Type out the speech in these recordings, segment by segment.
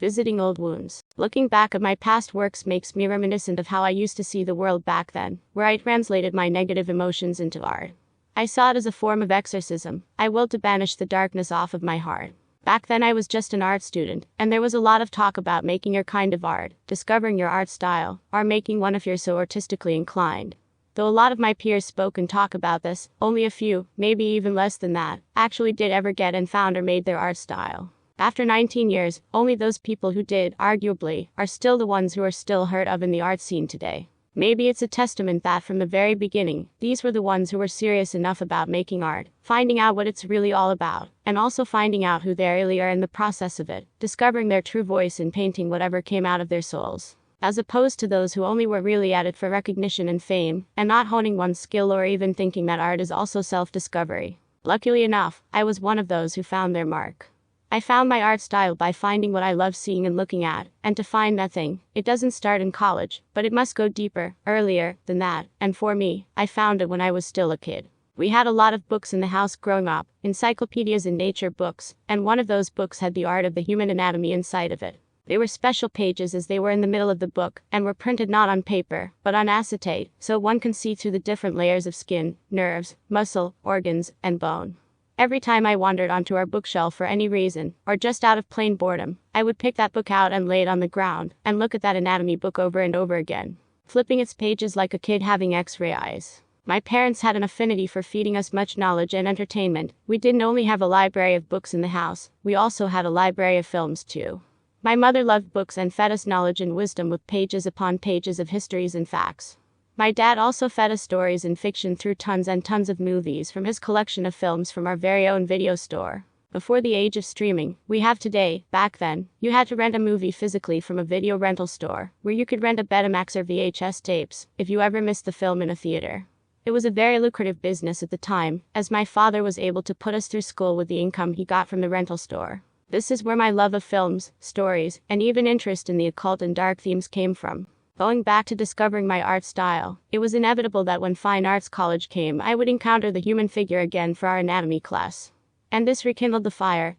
Visiting old wounds. Looking back at my past works makes me reminiscent of how I used to see the world back then, where I translated my negative emotions into art. I saw it as a form of exorcism. I willed to banish the darkness off of my heart. Back then I was just an art student, and there was a lot of talk about making your kind of art, discovering your art style, or making one if you're so artistically inclined. Though a lot of my peers spoke and talk about this, only a few, maybe even less than that, actually did ever get and found or made their art style. After 19 years, only those people who did, arguably, are still the ones who are still heard of in the art scene today. Maybe it's a testament that from the very beginning, these were the ones who were serious enough about making art, finding out what it's really all about, and also finding out who they really are in the process of it, discovering their true voice in painting whatever came out of their souls. As opposed to those who only were really at it for recognition and fame, and not honing one's skill or even thinking that art is also self-discovery. Luckily enough, I was one of those who found their mark. I found my art style by finding what I love seeing and looking at, and to find that thing, it doesn't start in college, but it must go deeper, earlier, than that, and for me, I found it when I was still a kid. We had a lot of books in the house growing up, encyclopedias and nature books, and one of those books had the art of the human anatomy inside of it. They were special pages as they were in the middle of the book, and were printed not on paper, but on acetate, so one can see through the different layers of skin, nerves, muscle, organs, and bone. Every time I wandered onto our bookshelf for any reason, or just out of plain boredom, I would pick that book out and lay it on the ground, and look at that anatomy book over and over again, flipping its pages like a kid having X-ray eyes. My parents had an affinity for feeding us much knowledge and entertainment. We didn't only have a library of books in the house, we also had a library of films too. My mother loved books and fed us knowledge and wisdom with pages upon pages of histories and facts. My dad also fed us stories and fiction through tons and tons of movies from his collection of films from our very own video store. Before the age of streaming we have today, back then, you had to rent a movie physically from a video rental store, where you could rent a Betamax or VHS tapes, if you ever missed the film in a theater. It was a very lucrative business at the time, as my father was able to put us through school with the income he got from the rental store. This is where my love of films, stories, and even interest in the occult and dark themes came from. Going back to discovering my art style, it was inevitable that when Fine Arts College came I would encounter the human figure again for our anatomy class. And this rekindled the fire,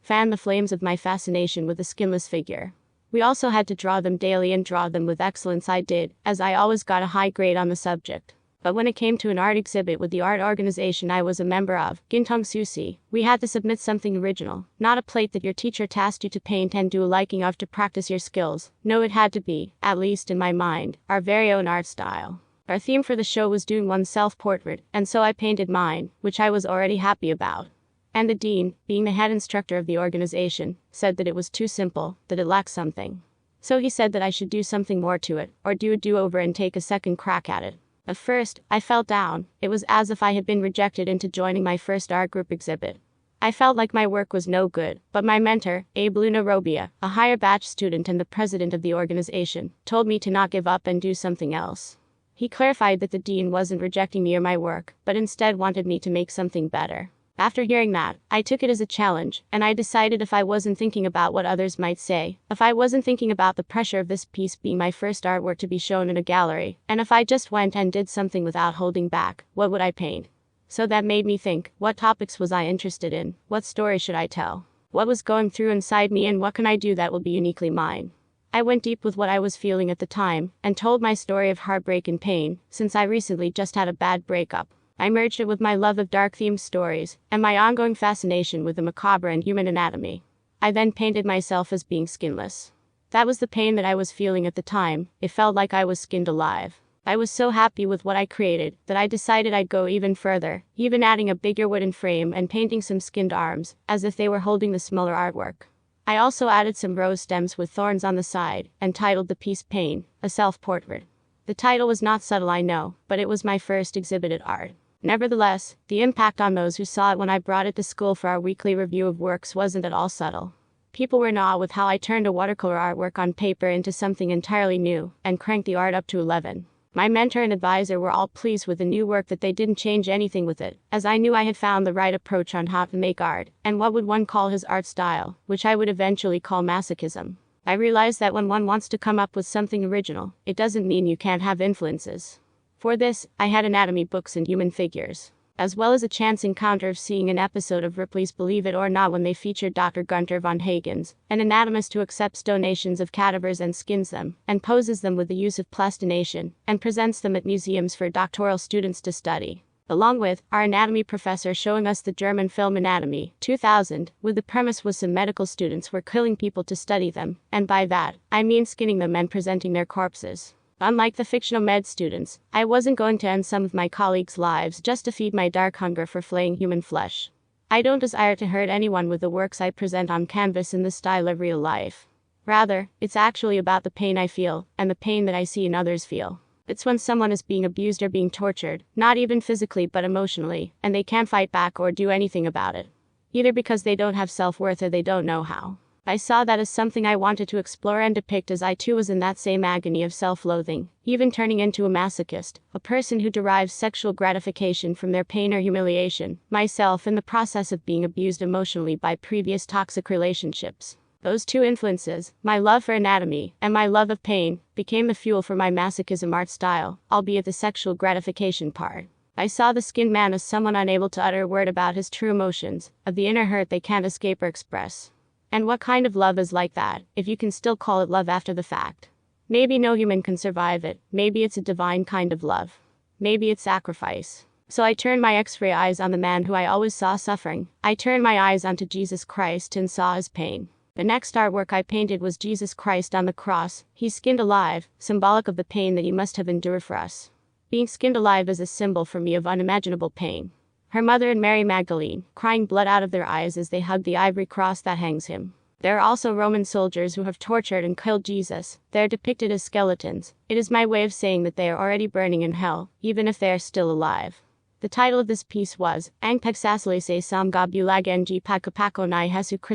fanned the flames of my fascination with the skinless figure. We also had to draw them daily and draw them with excellence. I did, as I always got a high grade on the subject. But when it came to an art exhibit with the art organization I was a member of, 𝐸𝐴𝐷, we had to submit something original, not a plate that your teacher tasked you to paint and do a liking of to practice your skills. No, it had to be, at least in my mind, our very own art style. Our theme for the show was doing one's self-portrait, and so I painted mine, which I was already happy about. And the dean, being the head instructor of the organization, said that it was too simple, that it lacked something. So he said that I should do something more to it, or do a do-over and take a second crack at it. At first, I felt down. It was as if I had been rejected into joining my first art group exhibit. I felt like my work was no good, but my mentor, 𝐸𝐴𝐷, a higher batch student and the president of the organization, told me to not give up and do something else. He clarified that the dean wasn't rejecting me or my work, but instead wanted me to make something better. After hearing that, I took it as a challenge, and I decided if I wasn't thinking about what others might say, if I wasn't thinking about the pressure of this piece being my first artwork to be shown in a gallery, and if I just went and did something without holding back, what would I paint? So that made me think, what topics was I interested in, what story should I tell? What was going through inside me and what can I do that will be uniquely mine? I went deep with what I was feeling at the time, and told my story of heartbreak and pain, since I recently just had a bad breakup. I merged it with my love of dark-themed stories, and my ongoing fascination with the macabre and human anatomy. I then painted myself as being skinless. That was the pain that I was feeling at the time. It felt like I was skinned alive. I was so happy with what I created, that I decided I'd go even further, even adding a bigger wooden frame and painting some skinned arms, as if they were holding the smaller artwork. I also added some rose stems with thorns on the side, and titled the piece Pain, a self-portrait. The title was not subtle, I know, but it was my first exhibited art. Nevertheless, the impact on those who saw it when I brought it to school for our weekly review of works wasn't at all subtle. People were in awe with how I turned a watercolor artwork on paper into something entirely new, and cranked the art up to 11. My mentor and advisor were all pleased with the new work that they didn't change anything with it, as I knew I had found the right approach on how to make art, and what would one call his art style, which I would eventually call Masochism. I realized that when one wants to come up with something original, it doesn't mean you can't have influences. For this, I had anatomy books and human figures. as well as a chance encounter of seeing an episode of Ripley's Believe It or Not when they featured Dr. Gunther von Hagens, an anatomist who accepts donations of cadavers and skins them, and poses them with the use of plastination, and presents them at museums for doctoral students to study. Along with our anatomy professor showing us the German film Anatomy 2000, with the premise was some medical students were killing people to study them, and by that, I mean skinning them and presenting their corpses. Unlike the fictional med students, I wasn't going to end some of my colleagues' lives just to feed my dark hunger for flaying human flesh. I don't desire to hurt anyone with the works I present on canvas in the style of real life. Rather, it's actually about the pain I feel, and the pain that I see in others feel. It's when someone is being abused or being tortured, not even physically but emotionally, and they can't fight back or do anything about it. Either because they don't have self-worth or they don't know how. I saw that as something I wanted to explore and depict, as I too was in that same agony of self-loathing, even turning into a masochist, a person who derives sexual gratification from their pain or humiliation, myself in the process of being abused emotionally by previous toxic relationships. Those two influences, my love for anatomy and my love of pain, became the fuel for my masochism art style, albeit the sexual gratification part. I saw the skinned man as someone unable to utter a word about his true emotions, of the inner hurt they can't escape or express. And what kind of love is like that, if you can still call it love after the fact? Maybe no human can survive it, maybe it's a divine kind of love. Maybe it's sacrifice. So I turned my X-ray eyes on the man who I always saw suffering. I turned my eyes onto Jesus Christ and saw his pain. The next artwork I painted was Jesus Christ on the cross. He's skinned alive, symbolic of the pain that he must have endured for us. Being skinned alive is a symbol for me of unimaginable pain. Her mother and Mary Magdalene, crying blood out of their eyes as they hug the ivory cross that hangs him. There are also Roman soldiers who have tortured and killed Jesus. They are depicted as skeletons. It is my way of saying that they are already burning in hell, even if they are still alive. The title of this piece was 𝐻𝚔𝚘𝚜𝚜 𝐕𝐈𝐒𝐈𝐒𝐒𝐔𝐃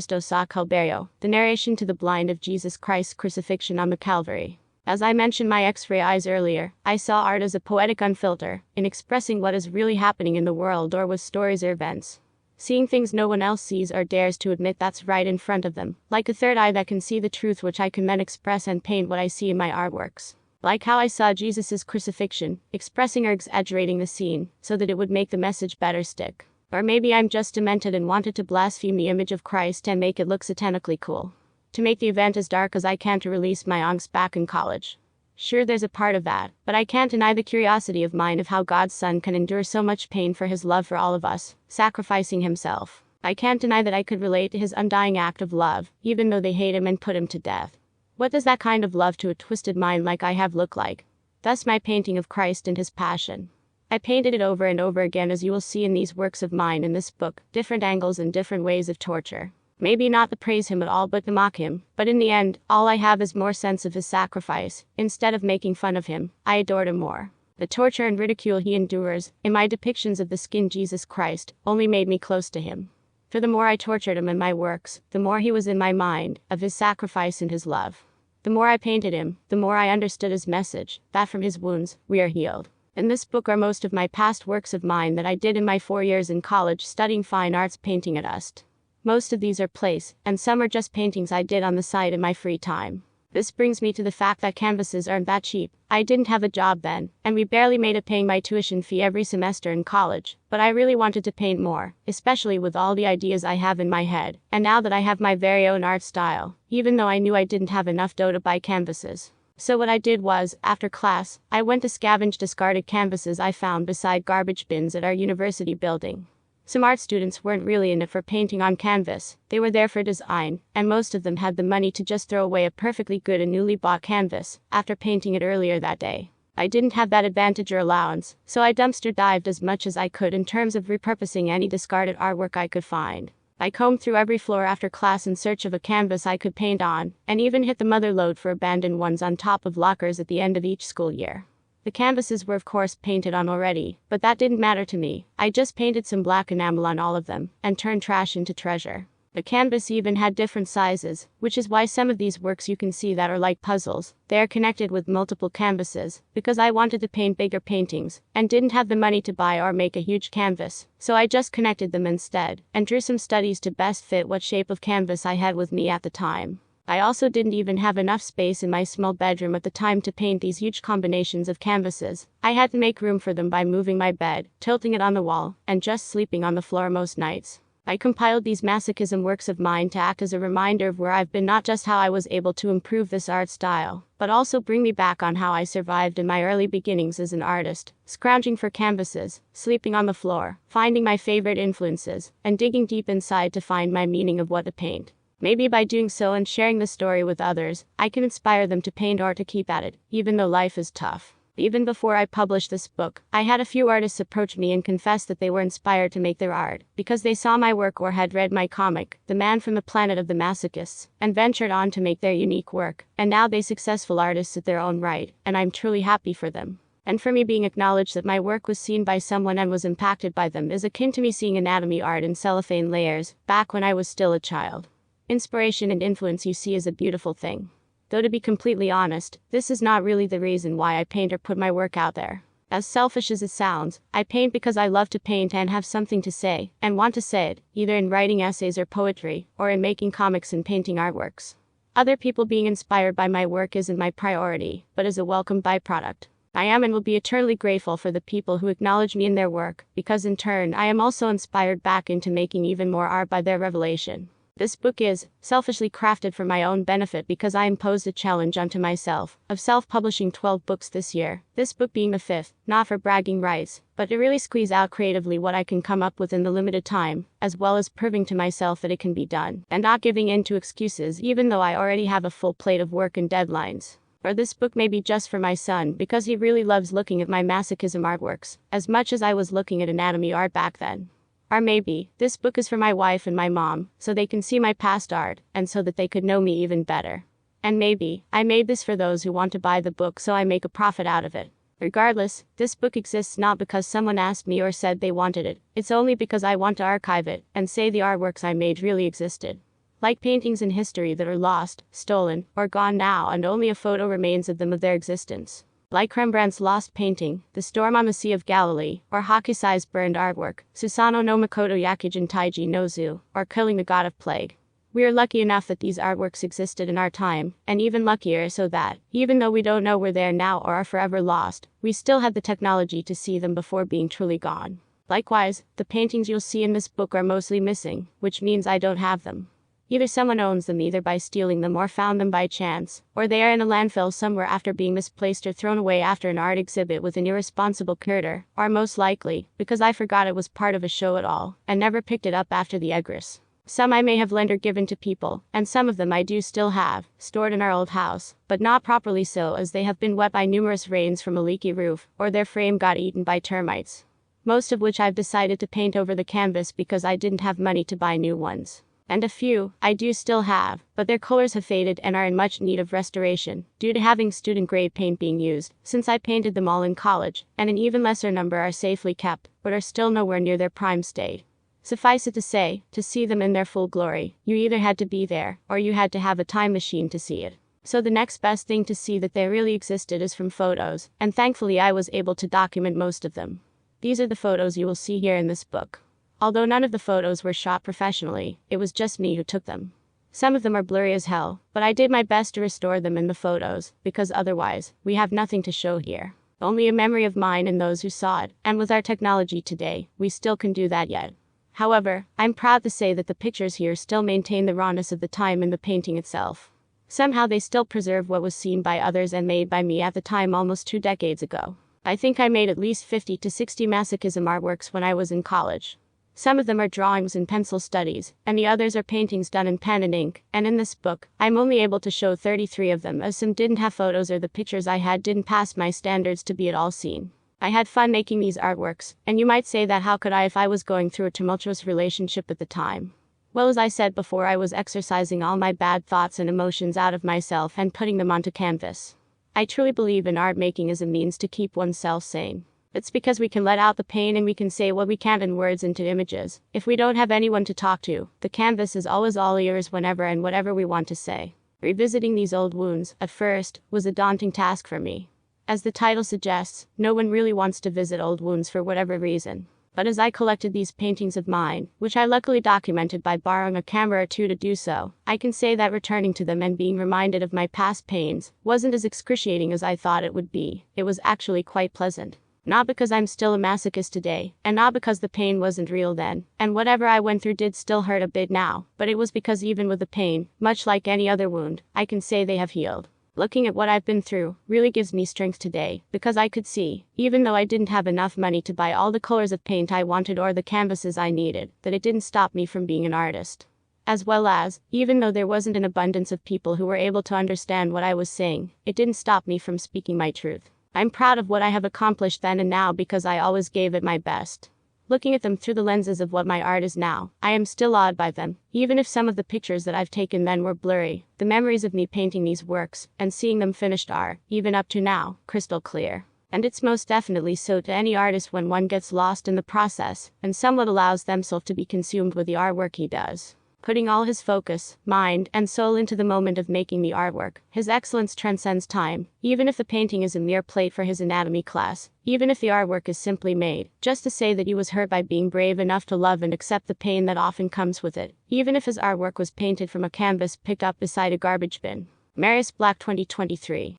𝐖𝐎�𝐔 the narration to the blind of Jesus Christ's crucifixion on the Calvary. As I mentioned my X-ray eyes earlier, I saw art as a poetic unfilter, in expressing what is really happening in the world or with stories or events. Seeing things no one else sees or dares to admit that's right in front of them, like a third eye that can see the truth which I can then express and paint what I see in my artworks. Like how I saw Jesus' crucifixion, expressing or exaggerating the scene, so that it would make the message better stick. Or maybe I'm just demented and wanted to blaspheme the image of Christ and make it look satanically cool. To make the event as dark as I can to release my angst back in college. Sure, there's a part of that, but I can't deny the curiosity of mine of how God's Son can endure so much pain for his love for all of us, sacrificing himself. I can't deny that I could relate to his undying act of love, even though they hate him and put him to death. What does that kind of love to a twisted mind like I have look like? Thus my painting of Christ and his passion. I painted it over and over again, as you will see in these works of mine in this book, different angles and different ways of torture. Maybe not to praise him at all but to mock him, but in the end, all I have is more sense of his sacrifice. Instead of making fun of him, I adored him more. The torture and ridicule he endures, in my depictions of the skinned Jesus Christ, only made me close to him. For the more I tortured him in my works, the more he was in my mind, of his sacrifice and his love. The more I painted him, the more I understood his message, that from his wounds, we are healed. In this book are most of my past works of mine that I did in my 4 years in college studying fine arts painting at UST. Most of these are plays, and some are just paintings I did on the side in my free time. This brings me to the fact that canvases aren't that cheap. I didn't have a job then, and we barely made it paying my tuition fee every semester in college, but I really wanted to paint more, especially with all the ideas I have in my head, and now that I have my very own art style, even though I knew I didn't have enough dough to buy canvases. So what I did was, after class, I went to scavenge discarded canvases I found beside garbage bins at our university building. Some art students weren't really in it for painting on canvas, they were there for design, and most of them had the money to just throw away a perfectly good and newly bought canvas, after painting it earlier that day. I didn't have that advantage or allowance, so I dumpster dived as much as I could in terms of repurposing any discarded artwork I could find. I combed through every floor after class in search of a canvas I could paint on, and even hit the mother lode for abandoned ones on top of lockers at the end of each school year. The canvases were of course painted on already, but that didn't matter to me. I just painted some black enamel on all of them, and turned trash into treasure. The canvas even had different sizes, which is why some of these works you can see that are like puzzles. They are connected with multiple canvases, because I wanted to paint bigger paintings, and didn't have the money to buy or make a huge canvas, so I just connected them instead, and drew some studies to best fit what shape of canvas I had with me at the time. I also didn't even have enough space in my small bedroom at the time to paint these huge combinations of canvases. I had to make room for them by moving my bed, tilting it on the wall, and just sleeping on the floor most nights. I compiled these Masochism works of mine to act as a reminder of where I've been, not just how I was able to improve this art style, but also bring me back on how I survived in my early beginnings as an artist, scrounging for canvases, sleeping on the floor, finding my favorite influences, and digging deep inside to find my meaning of what to paint. Maybe by doing so and sharing the story with others, I can inspire them to paint or to keep at it, even though life is tough. Even before I published this book, I had a few artists approach me and confess that they were inspired to make their art because they saw my work or had read my comic, The Man from the Planet of the Masochists, and ventured on to make their unique work, and now they're successful artists at their own right, and I'm truly happy for them. And for me, being acknowledged that my work was seen by someone and was impacted by them is akin to me seeing anatomy art in cellophane layers, back when I was still a child. Inspiration and influence, you see, is a beautiful thing. Though to be completely honest, this is not really the reason why I paint or put my work out there. As selfish as it sounds, I paint because I love to paint and have something to say, and want to say it, either in writing essays or poetry, or in making comics and painting artworks. Other people being inspired by my work isn't my priority, but is a welcome byproduct. I am and will be eternally grateful for the people who acknowledge me in their work, because in turn I am also inspired back into making even more art by their revelation. This book is selfishly crafted for my own benefit because I imposed a challenge unto myself of self-publishing 12 books this year, this book being the 5th, not for bragging rights, but to really squeeze out creatively what I can come up with in the limited time, as well as proving to myself that it can be done, and not giving in to excuses even though I already have a full plate of work and deadlines. Or this book may be just for my son because he really loves looking at my Masochism artworks, as much as I was looking at anatomy art back then. Or maybe, this book is for my wife and my mom, so they can see my past art, and so that they could know me even better. And maybe, I made this for those who want to buy the book so I make a profit out of it. Regardless, this book exists not because someone asked me or said they wanted it, it's only because I want to archive it, and say the artworks I made really existed. Like paintings in history that are lost, stolen, or gone now and only a photo remains of them of their existence. Like Rembrandt's lost painting, The Storm on the Sea of Galilee, or Hokusai's burned artwork, Susanoo no Makoto Yakujin Taiji no Zu, or Killing the God of Plague. We are lucky enough that these artworks existed in our time, and even luckier so that, even though we don't know where they are now or are forever lost, we still had the technology to see them before being truly gone. Likewise, the paintings you'll see in this book are mostly missing, which means I don't have them. Either someone owns them either by stealing them or found them by chance, or they are in a landfill somewhere after being misplaced or thrown away after an art exhibit with an irresponsible curator, or most likely, because I forgot it was part of a show at all, and never picked it up after the egress. Some I may have lent or given to people, and some of them I do still have, stored in our old house, but not properly so as they have been wet by numerous rains from a leaky roof, or their frame got eaten by termites. Most of which I've decided to paint over the canvas because I didn't have money to buy new ones. And a few, I do still have, but their colors have faded and are in much need of restoration, due to having student-grade paint being used, since I painted them all in college, and an even lesser number are safely kept, but are still nowhere near their prime state. Suffice it to say, to see them in their full glory, you either had to be there, or you had to have a time machine to see it. So the next best thing to see that they really existed is from photos, and thankfully I was able to document most of them. These are the photos you will see here in this book. Although none of the photos were shot professionally, it was just me who took them. Some of them are blurry as hell, but I did my best to restore them in the photos, because otherwise, we have nothing to show here. Only a memory of mine and those who saw it, and with our technology today, we still can do that yet. However, I'm proud to say that the pictures here still maintain the rawness of the time in the painting itself. Somehow they still preserve what was seen by others and made by me at the time almost 2 decades ago. I think I made at least 50 to 60 Masochism artworks when I was in college. Some of them are drawings and pencil studies, and the others are paintings done in pen and ink, and in this book, I'm only able to show 33 of them as some didn't have photos or the pictures I had didn't pass my standards to be at all seen. I had fun making these artworks, and you might say that how could I if I was going through a tumultuous relationship at the time? Well, as I said before, I was exercising all my bad thoughts and emotions out of myself and putting them onto canvas. I truly believe in art making as a means to keep oneself sane. It's because we can let out the pain and we can say what we can't in words into images. If we don't have anyone to talk to, the canvas is always all ears whenever and whatever we want to say. Revisiting these old wounds, at first, was a daunting task for me. As the title suggests, no one really wants to visit old wounds for whatever reason. But as I collected these paintings of mine, which I luckily documented by borrowing a camera or two to do so, I can say that returning to them and being reminded of my past pains wasn't as excruciating as I thought it would be. It was actually quite pleasant. Not because I'm still a masochist today, and not because the pain wasn't real then, and whatever I went through did still hurt a bit now, but it was because even with the pain, much like any other wound, I can say they have healed. Looking at what I've been through really gives me strength today, because I could see, even though I didn't have enough money to buy all the colors of paint I wanted or the canvases I needed, that it didn't stop me from being an artist. As well as, even though there wasn't an abundance of people who were able to understand what I was saying, it didn't stop me from speaking my truth. I'm proud of what I have accomplished then and now because I always gave it my best. Looking at them through the lenses of what my art is now, I am still awed by them, even if some of the pictures that I've taken then were blurry. The memories of me painting these works, and seeing them finished are, even up to now, crystal clear. And it's most definitely so to any artist when one gets lost in the process, and somewhat allows themselves to be consumed with the artwork he does. Putting all his focus, mind, and soul into the moment of making the artwork, his excellence transcends time, even if the painting is a mere plate for his anatomy class, even if the artwork is simply made, just to say that he was hurt by being brave enough to love and accept the pain that often comes with it, even if his artwork was painted from a canvas picked up beside a garbage bin. Marius Black 2023